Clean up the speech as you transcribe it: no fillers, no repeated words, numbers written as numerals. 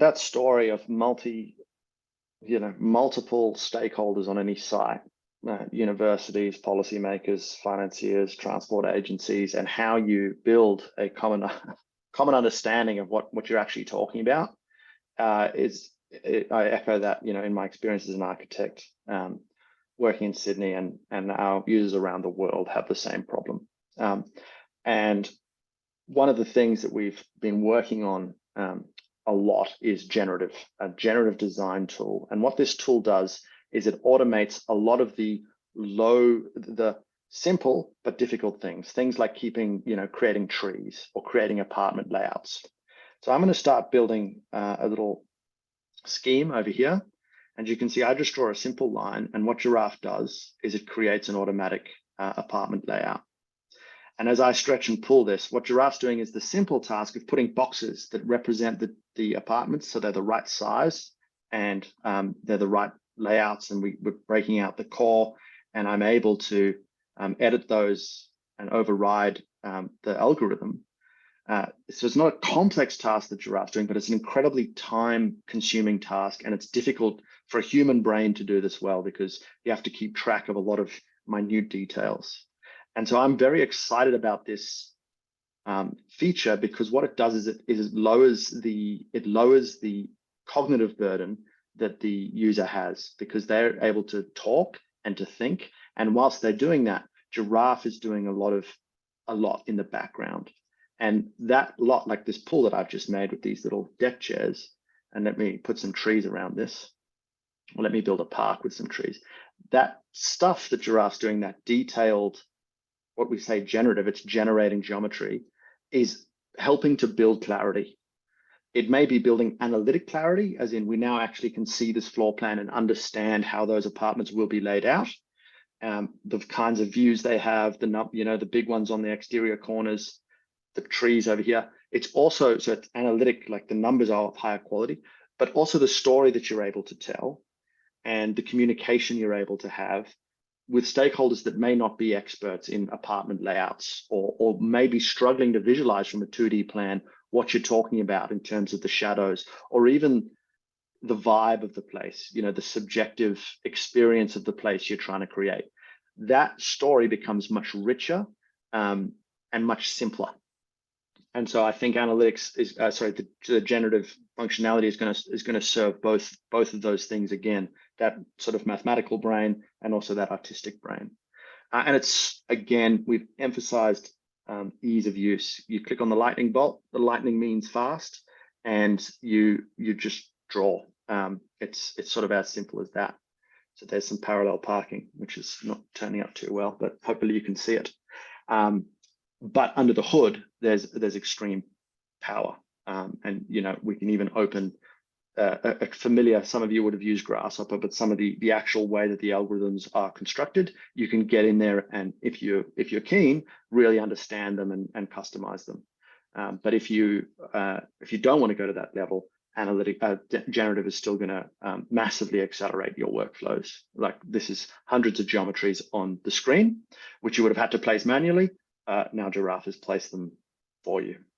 that story of multiple stakeholders on any site, universities, policymakers, financiers, transport agencies, and how you build a common understanding of what you're actually talking about I echo that, in my experience as an architect, working in Sydney, and our users around the world have the same problem. And one of the things that we've been working on a lot is a generative design tool. And what this tool does is it automates a lot of the simple but difficult things like creating trees or creating apartment layouts. So I'm going to start building a little scheme over here. And you can see I just draw a simple line, and what Giraffe does is it creates an automatic apartment layout. And as I stretch and pull this, what Giraffe's doing is the simple task of putting boxes that represent the apartments, so they're the right size and they're the right layouts, and we're breaking out the core, and I'm able to edit those and override the algorithm. So it's not a complex task that Giraffe's doing, but it's an incredibly time-consuming task, and it's difficult for a human brain to do this well because you have to keep track of a lot of minute details. And so I'm very excited about this feature, because what it does is it lowers the cognitive burden that the user has, because they're able to talk and to think. And whilst they're doing that, Giraffe is doing a lot in the background. And that lot, like this pool that I've just made with these little deck chairs, and let me put some trees around this, or let me build a park with some trees. That stuff that Giraffe's doing, that detailed, what we say generative, it's generating geometry, is helping to build clarity. It may be building analytic clarity, as in we now actually can see this floor plan and understand how those apartments will be laid out, the kinds of views they have, the big ones on the exterior corners, the trees over here. It's also, so it's analytic, like the numbers are of higher quality, but also the story that you're able to tell and the communication you're able to have with stakeholders that may not be experts in apartment layouts, or may be struggling to visualize from a 2D plan what you're talking about in terms of the shadows, or even the vibe of the place, the subjective experience of the place you're trying to create. That story becomes much richer and much simpler. And so I think analytics is, the generative functionality is going to serve both of those things again, that sort of mathematical brain and also that artistic brain. And it's, again, we've emphasized ease of use. You click on the lightning bolt, the lightning means fast, and you just draw. It's sort of as simple as that. So there's some parallel parking, which is not turning up too well, but hopefully you can see it. But under the hood, there's extreme power, and we can even open a familiar. Some of you would have used Grasshopper, but some of the actual way that the algorithms are constructed, you can get in there and, if you're keen, really understand them and customize them. But if you don't want to go to that level, generative is still going to massively accelerate your workflows. Like, this is hundreds of geometries on the screen, which you would have had to place manually. Now Giraffe has placed them for you.